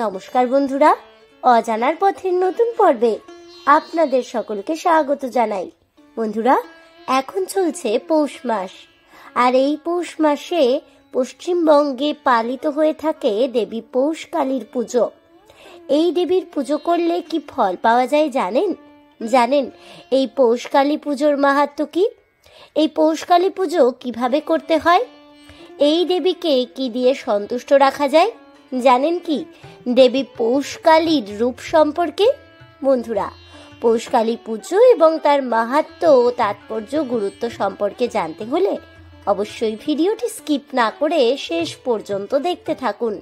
নমস্কার বন্ধুরা, অজানার পথের নতুন পর্বে আপনাদের সকলকে স্বাগত জানাই। বন্ধুরা, এখন চলছে পৌষ মাস, আর এই পৌষ মাসে পশ্চিমবঙ্গে পালিত হয়ে থাকে দেবী পৌষ কালীর পুজো। এই দেবীর পুজো করলে কি ফল পাওয়া যায় জানেন এই পৌষ কালী পুজোর মাহাত্ম্য কি? এই পৌষ কালী পুজো কিভাবে করতে হয়? এই দেবীকে কি দিয়ে সন্তুষ্ট রাখা যায় জানেন কি? দেবী পৌষ কালীর রূপ সম্পর্কে। বন্ধুরা, পৌষ কালী পুজো এবং তার মাহাত্ম্য ও তাৎপর্য গুরুত্ব সম্পর্কে জানতে হলে অবশ্যই ভিডিওটি স্কিপ না করে শেষ পর্যন্ত দেখতে থাকুন।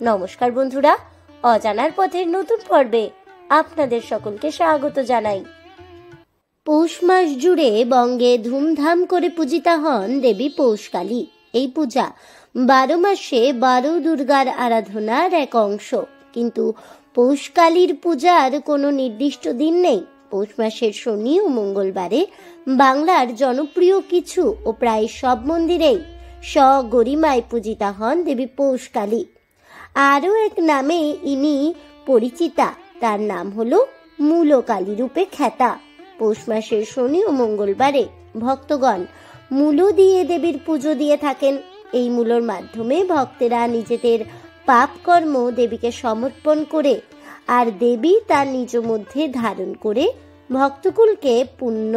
নমস্কার বন্ধুরা, অজানার পথের নতুন পর্বে আপনাদের সকলকে স্বাগত জানাই। পৌষ মাস জুড়ে বঙ্গে ধুমধাম করে পূজিতা হন দেবী পৌষ কালী। এই পূজা 12 মাসে 12 দুর্গার আরাধনার এক অংশ, কিন্তু পৌষ কালীর পূজার কোনো নির্দিষ্ট দিন নেই। পৌষ মাসের শনি ও মঙ্গলবারে বাংলার জনপ্রিয় কিছু ও প্রায় সব মন্দিরেই সগরিমায় পূজিতা হন দেবী পৌষ কালী। আরও এক নামে ইনি পরিচিতা, তার নাম হলো মূলকালী রূপে খ্যাতা। পৌষ মাসের শনি ও মঙ্গলবারে ভক্তগণ মূলো দিয়ে দেবীর পুজো দিয়ে থাকেন। এই মূলোর মাধ্যমে ভক্তেরা নিজেদের পাপ কর্ম দেবীকে সমর্পণ করে আর দেবী তার নিজ মধ্যে ধারণ করে ভক্তকুলকে পুণ্য,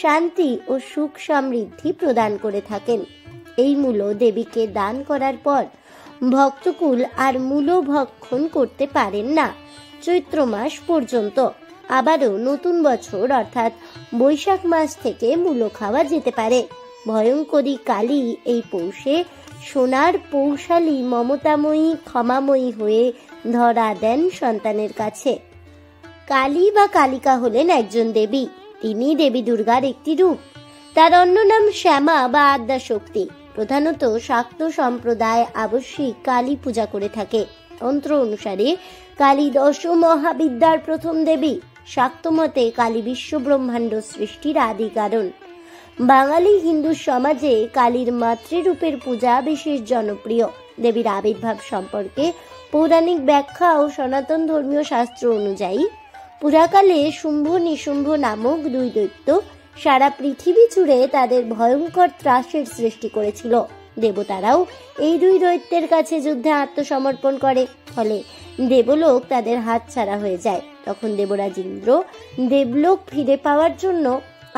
শান্তি ও সুখ সমৃদ্ধি প্রদান করে থাকেন। এই মূলো দেবীকে দান করার পর ভক্তকুল আর মূলো ভক্ষণ করতে পারেন না চৈত্র মাস পর্যন্ত। আবারও নতুন বছর অর্থাৎ বৈশাখ মাস থেকে মূলো খাওয়া যেতে পারে। ভয়ঙ্করী কালী এই পৌষে সোনার পৌষালী মমতাময়ী ক্ষমাময়ী হয়ে ধরা দেন সন্তানের কাছে। কালী বা কালিকা হলেন একজন দেবী। তিনি দেবী দুর্গার একটি রূপ। তার অন্য নাম শ্যামা বা আদ্যা শক্তি। প্রধানত শাক্ত সম্প্রদায় আবশ্যিক কালী পূজা করে থাকে। তন্ত্র অনুসারে কালী দশ মহাবিদ্যার প্রথম দেবী। শাক্ত মতে কালী বিশ্ব ব্রহ্মাণ্ড সৃষ্টির আদি কারণ। বাঙালি হিন্দু সমাজে কালীর মাতৃরূপের পূজা বিশেষ জনপ্রিয়। দেবীর আবির্ভাব সম্পর্কে পৌরাণিক ব্যাখ্যা ও সনাতন ধর্মীয় শাস্ত্র অনুযায়ী পুরাকালে শুম্ভ নিশুম্ভ নামক দুই দৈত্য সারা পৃথিবী জুড়ে তাদের ভয়ঙ্কর ত্রাসের সৃষ্টি করেছিল। দেবতারাও এই দুই দৈত্যের কাছে যুদ্ধে আত্মসমর্পণ করে, ফলে দেবলোক তাদের হাতছাড়া হয়ে যায়। তখন দেবরাজ ইন্দ্র দেবলোক ফিরে পাওয়ার জন্য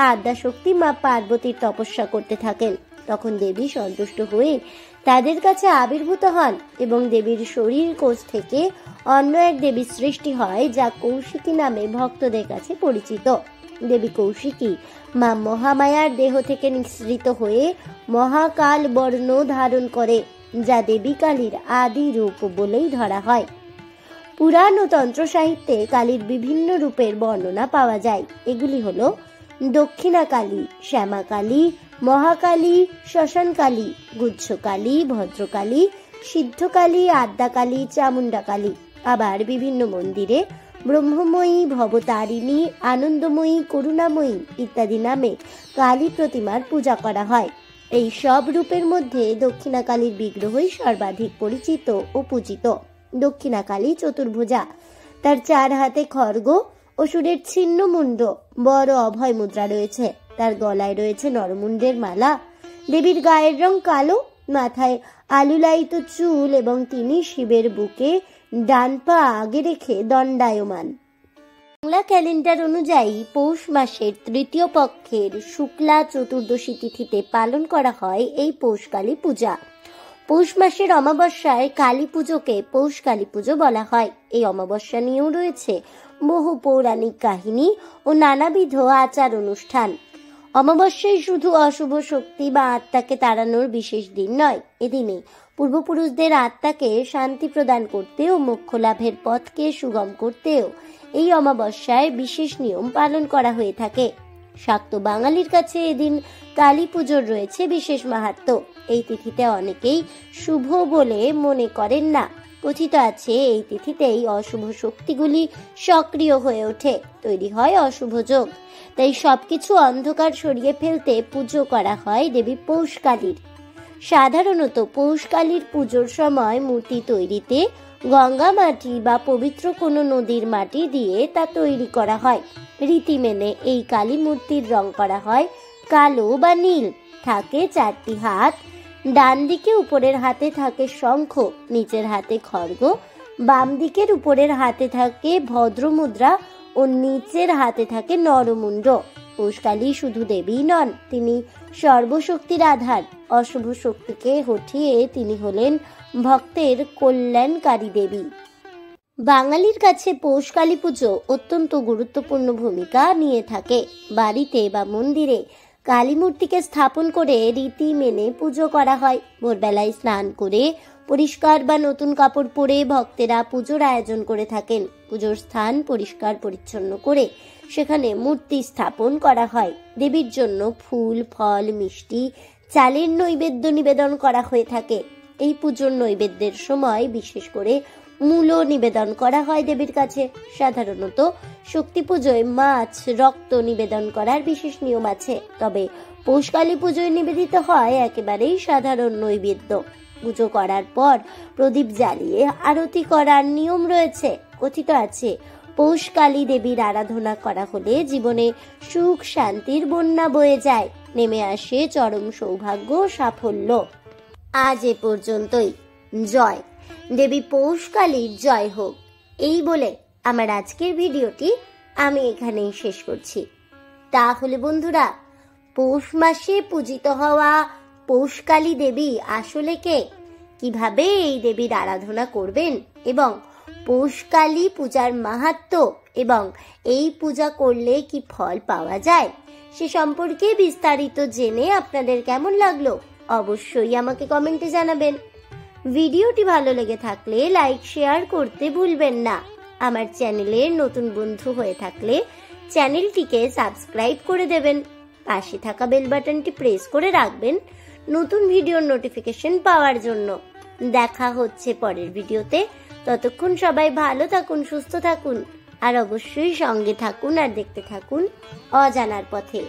আদ্যা শক্তি মা পার্বতীর তপস্যা করতে থাকেন। তখন দেবী সন্তুষ্ট হয়ে তাদের কাছে আবির্ভূত হন এবং দেবীর শরীর কোষ থেকে অন্য এক দেবীর সৃষ্টি হয়, যা কৌশিকী নামে ভক্তদের কাছে পরিচিত। দেবী কৌশিকী মা মহামায়ার দেহ থেকে নিঃসৃত হয়ে মহাকাল বর্ণ ধারণ করে, যা দেবী কালীর আদি রূপ বলেই ধরা হয়। পুরাণ ও তন্ত্র সাহিত্যে কালীর বিভিন্ন রূপের বর্ণনা পাওয়া যায়। এগুলি হলো দক্ষিণা কালী, শ্যামা কালী, মহাকালী, শ্মশান কালী, গুচ্ছ কালী, ভদ্রকালী, সিদ্ধ কালী, আদ্যা কালী, চামুন্ডা কালী। আবার বিভিন্ন মন্দিরে ব্রহ্মময়ী, ভবতারিণী, আনন্দময়ী, করুণাময়ী ইত্যাদি নামে কালী প্রতিমার পূজা করা হয়। এই সব রূপের মধ্যে দক্ষিণা কালীর বিগ্রহই সর্বাধিক পরিচিত ও পূজিত। দক্ষিণা কালী চতুর্ভুজা, তার 4 হাতে খড়গ, অসুরের ছিন্ন মুন্ড, বড় অভয় মুদ্রা রয়েছে। তার গলায় রয়েছে নরমুন্ডের মালা। দেবীর গায়ের রং কালো, মাথায় আলুলায়িত চুল এবং তিনি শিবের বুকে ডান পা আগে রেখে দণ্ডায়মান। বাংলা ক্যালেন্ডার অনুযায়ী পৌষ মাসের তৃতীয় পক্ষের শুক্লা চতুর্দশী তিথিতে পালন করা হয় এই পৌষ কালী পূজা। পৌষ মাসের অমাবস্যায় কালী পুজোকে পৌষ কালী পুজো বলা হয়। এই অমাবস্যা নিয়েও রয়েছে বহু পৌরাণিক কাহিনী ও নানাবিধ আচার অনুষ্ঠান। অমাবস্যায় শুধু অশুভ শক্তি বা আত্মাকে তাড়ানোর বিশেষ দিন নয়, এদিনে পূর্বপুরুষদের আত্মাকে শান্তি প্রদান করতে ও মোক্ষ লাভের পথকে সুগম করতেও এই অমাবস্যায় বিশেষ নিয়ম পালন করা হয়ে থাকে। শাক্ত বাঙালির কাছে এদিন কালী পুজোর রয়েছে বিশেষ মাহাত্ম্য। এই তিথিতে অনেকেই শুভ বলে মনে করেন না। কথিত আছে এই তিথিতেই অশুভ শক্তিগুলি সক্রিয় হয়ে ওঠে, তৈরি হয় অশুভ যোগ। তাই সবকিছু অন্ধকার সরিয়ে ফেলতে পুজো করা হয় দেবী পৌষ কালীর। সাধারণত পৌষ কালীর পুজোর সময় মূর্তি তৈরিতে গঙ্গা মাটি বা পবিত্র কোনো নদীর মাটি দিয়ে তা তৈরি করা হয়। রীতি মেনে এই কালী মূর্তির রং করা হয় কালো বা নীল। থাকে 4টি হাত, ডান দিকে উপরের হাতে থাকে শঙ্খ, নিচের হাতে খড়গ, বাম দিকের উপরের হাতে থাকে ভদ্রমুদ্রা ও নিচের হাতে থাকে নরমুণ্ড। পৌষকালী শুধু দেবী নন, তিনি সর্বশক্তির আধার। অশুভ শক্তিকে হঠিয়ে তিনি হলেন ভক্তের কল্যাণকারী দেবী। বাঙালির কাছে পৌষকালী পুজো অত্যন্ত গুরুত্বপূর্ণ ভূমিকা নিয়ে থাকে। বাড়িতে বা মন্দিরে কালী মূর্তিকে স্থাপন করে রীতি মেনে পুজো করা হয়। ভোরবেলায় স্নান করে পরিষ্কার বা নতুন কাপড় পরে ভক্তেরা পুজোর আয়োজন করে থাকেন। পুজোর স্থান পরিষ্কার পরিচ্ছন্ন করে সেখানে মূর্তি স্থাপন করা হয়। দেবীর জন্য ফুল, ফল, মিষ্টি, চালের নৈবেদ্য নিবেদন করা হয়ে থাকে। এই পুজোর নৈবেদ্যের সময় বিশেষ করে মূল নিবেদন করা হয় দেবীর কাছে। সাধারণত শক্তি পুজোয় মাছ, রক্ত নিবেদন করার বিশেষ নিয়ম আছে, তবে পৌষকালী পুজোয় নিবেদিত হয় একেবারেই সাধারণ নৈবেদ্য। পুজো করার পর প্রদীপ জ্বালিয়ে আরতি করার নিয়ম রয়েছে। কথিত আছে, পৌষকালী দেবীর আরাধনা করা হলে জীবনে সুখ শান্তির বন্যা বয়ে যায়, নেমে আসে চরম সৌভাগ্য সাফল্য। আজ এ পর্যন্তই। জয় দেবী পৌষকালীর জয় হোক, এই বলে আমার আজকের ভিডিওটি আমি এখানেই শেষ করছি। তাহলে বন্ধুরা, পৌষ মাসে পূজিত হওয়া পৌষকালী দেবী আসলে কে, কিভাবে এই দেবীর আরাধনা করবেন এবং পৌষকালী পূজার মাহাত্ম্য এবং এই পূজা করলে কি ফল পাওয়া যায় সে সম্পর্কে বিস্তারিত জেনে আপনাদের কেমন লাগলো অবশ্যই আমাকে কমেন্টে জানাবেন। ভিডিওটি ভালো লেগে থাকলে লাইক শেয়ার করতে ভুলবেন না। আমার চ্যানেলের নতুন বন্ধু হয়ে থাকলে চ্যানেলটিকে সাবস্ক্রাইব করে দেবেন। পাশে থাকা বেল বাটনটি প্রেস করে রাখবেন নতুন ভিডিওর নোটিফিকেশন পাওয়ার জন্য। দেখা হচ্ছে পরের ভিডিওতে। ততক্ষণ সবাই ভালো থাকুন, সুস্থ থাকুন আর অবশ্যই সঙ্গে থাকুন আর দেখতে থাকুন অজানার পথে।